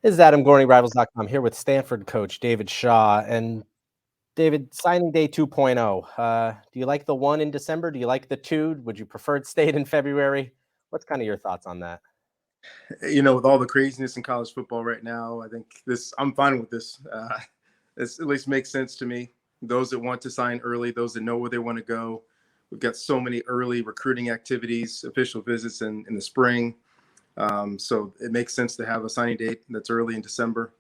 This is Adam Gorney, Rivals.com, here with Stanford coach David Shaw. And David, signing day 2.0. Do you like the one in December? Do you like the two? Would you prefer it stayed in February? What's kind of your thoughts on that? With all the craziness in college football right now, I think I'm fine with this. This at least makes sense to me. Those that want to sign early, those that know where they want to go. We've got so many early recruiting activities, official visits in the spring. So it makes sense to have a signing date that's early in December,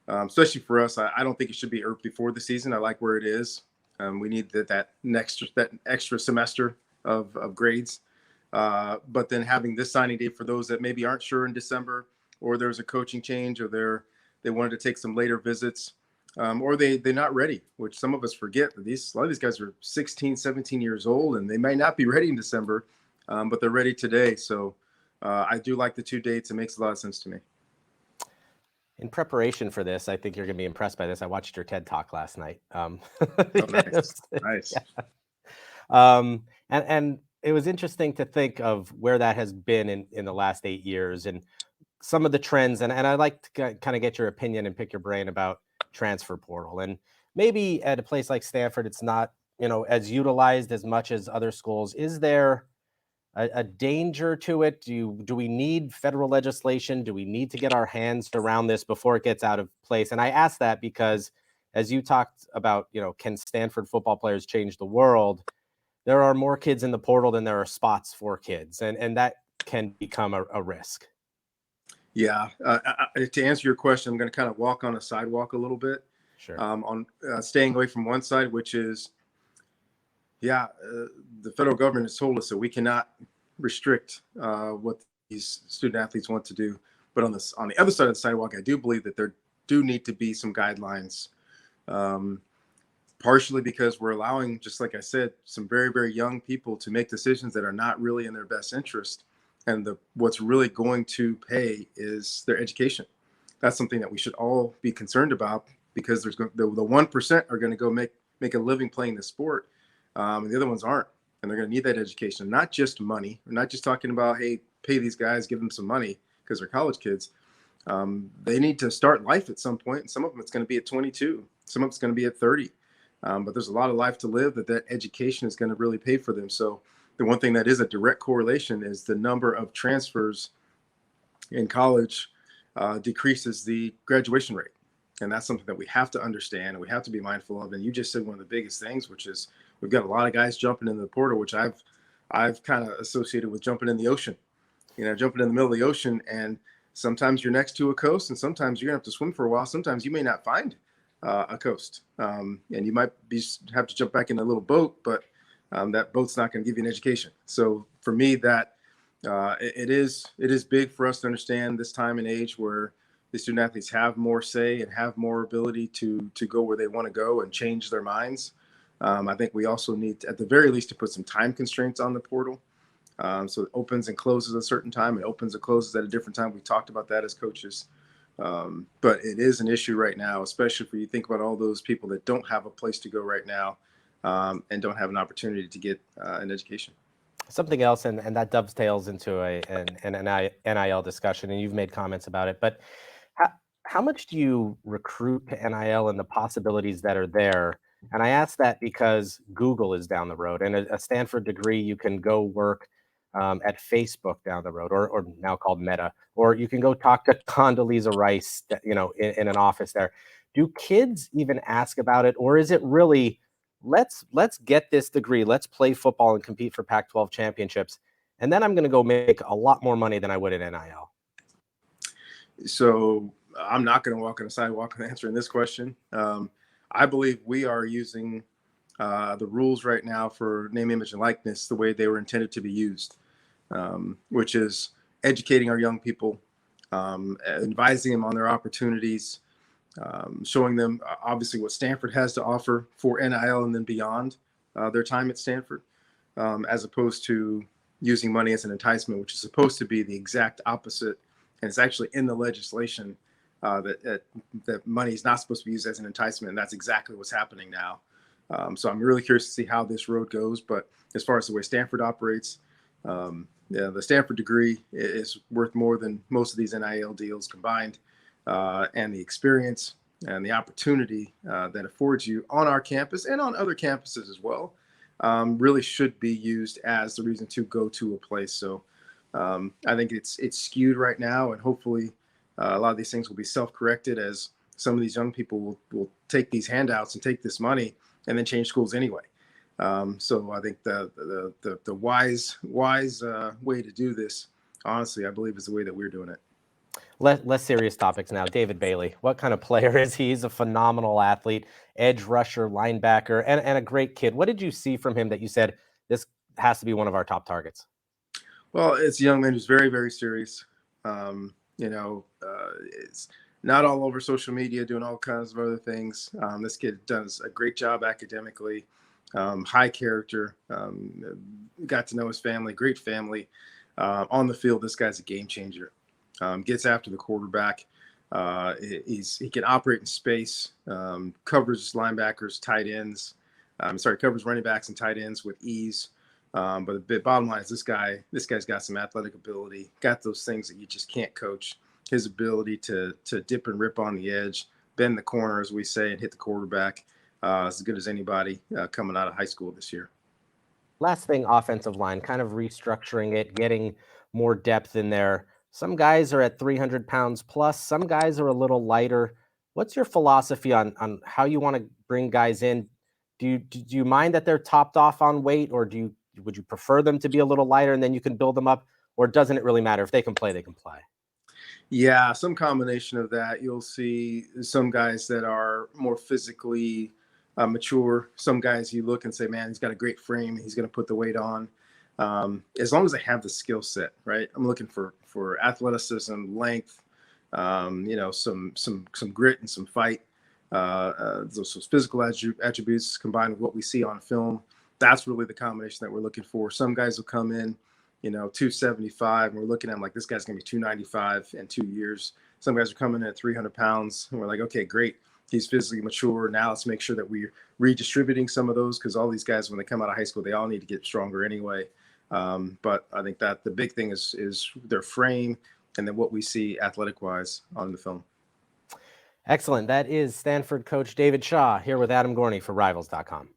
especially for us. I don't think it should be before the season. I like where it is. We need that extra semester of grades. But then having this signing date for those that maybe aren't sure in December, or there's a coaching change, or they wanted to take some later visits, or they're not ready, which some of us forget that a lot of these guys are 16, 17 years old, and they might not be ready in December, but they're ready today. So I do like the two dates. It makes a lot of sense to me. In preparation for this, I think you're going to be impressed by this. I watched your TED Talk last night. Oh, nice, nice. Yeah. And it was interesting to think of where that has been in the last 8 years and some of the trends. And I'd like to kind of get your opinion and pick your brain about transfer portal. And maybe at a place like Stanford, it's not, as utilized as much as other schools. Is there a danger to it? Do we need federal legislation? Do we need to get our hands around this before it gets out of place? And I ask that because, as you talked about, can Stanford football players change the world? There are more kids in the portal than there are spots for kids, and that can become a risk. Yeah. To answer your question, I'm going to kind of walk on a sidewalk a little bit. Sure. On staying away from one side, which is, the federal government has told us that we cannot restrict what these student athletes want to do. But on the other side of the sidewalk, I do believe that there do need to be some guidelines, partially because we're allowing, just like I said, some very, very young people to make decisions that are not really in their best interest. And what's really going to pay is their education. That's something that we should all be concerned about, because the 1% are going to go make a living playing the sport, and the other ones aren't, and they're going to need that education, not just money. We're not just talking about, hey, pay these guys, give them some money because they're college kids. They need to start life at some point, and some of them it's going to be at 22, some of it's going to be at 30. But there's a lot of life to live that education is going to really pay for them. So the one thing that is a direct correlation is the number of transfers in college decreases the graduation rate. And that's something that we have to understand and we have to be mindful of. And you just said one of the biggest things, which is we've got a lot of guys jumping in the portal, which I've kind of associated with jumping in the ocean, jumping in the middle of the ocean. And sometimes you're next to a coast, and sometimes you're going to have to swim for a while. Sometimes you may not find a coast, and you might have to jump back in a little boat, but that boat's not going to give you an education. So for me, that it is big for us to understand this time and age where the student athletes have more say and have more ability to go where they want to go and change their minds. I think we also need, at the very least, to put some time constraints on the portal. So it opens and closes at a certain time. It opens and closes at a different time. We talked about that as coaches. But it is an issue right now, especially for you think about all those people that don't have a place to go right now, and don't have an opportunity to get an education. Something else, and that dovetails into an NIL discussion, and you've made comments about it, but how much do you recruit to NIL and the possibilities that are there? And I ask that because Google is down the road, and a Stanford degree, you can go work at Facebook down the road, or now called Meta, or you can go talk to Condoleezza Rice, in an office there. Do kids even ask about it, or is it really let's get this degree, let's play football and compete for Pac-12 championships, and then I'm going to go make a lot more money than I would in NIL? So I'm not going to walk on the sidewalk in answering this question. I believe we are using the rules right now for name, image, and likeness the way they were intended to be used, which is educating our young people, advising them on their opportunities, showing them obviously what Stanford has to offer for NIL and then beyond their time at Stanford, as opposed to using money as an enticement, which is supposed to be the exact opposite. And it's actually in the legislation that money is not supposed to be used as an enticement. And that's exactly what's happening now. So I'm really curious to see how this road goes. But as far as the way Stanford operates, the Stanford degree is worth more than most of these NIL deals combined. and the experience and the opportunity that affords you on our campus and on other campuses as well, really should be used as the reason to go to a place. So I think it's skewed right now, and hopefully a lot of these things will be self-corrected as some of these young people will take these handouts and take this money and then change schools anyway. So I think the wise way to do this, honestly, I believe is the way that we're doing it. Less serious topics now. David Bailey, what kind of player is he? He's a phenomenal athlete, edge rusher, linebacker, and a great kid. What did you see from him that you said, this has to be one of our top targets? Well, it's a young man who's very, very serious. It's not all over social media doing all kinds of other things. This kid does a great job academically, high character, got to know his family, great family. On the field, this guy's a game changer. Gets after the quarterback. He can operate in space, covers linebackers, tight ends. Covers running backs and tight ends with ease. But the bottom line is this guy's got some athletic ability, got those things that you just can't coach. His ability to dip and rip on the edge, bend the corner, as we say, and hit the quarterback, as good as anybody coming out of high school this year. Last thing, offensive line, kind of restructuring it, getting more depth in there. Some guys are at 300 pounds plus, some guys are a little lighter. What's your philosophy on how you want to bring guys in? Do you mind that they're topped off on weight, or would you prefer them to be a little lighter and then you can build them up? Or doesn't it really matter? If they can play, they can play? Yeah, some combination of that. You'll see some guys that are more physically mature. Some guys you look and say, man, he's got a great frame. He's going to put the weight on. As long as they have the skill set, right? I'm looking for athleticism, length, some grit and some fight. Those physical attributes combined with what we see on film. That's really the combination that we're looking for. Some guys will come in, 275, and we're looking at him like this guy's going to be 295 in 2 years. Some guys are coming in at 300 pounds, and we're like, okay, great. He's physically mature. Now let's make sure that we're redistributing some of those, because all these guys, when they come out of high school, they all need to get stronger anyway. But I think that the big thing is their frame and then what we see athletic-wise on the film. Excellent. That is Stanford coach David Shaw here with Adam Gorney for Rivals.com.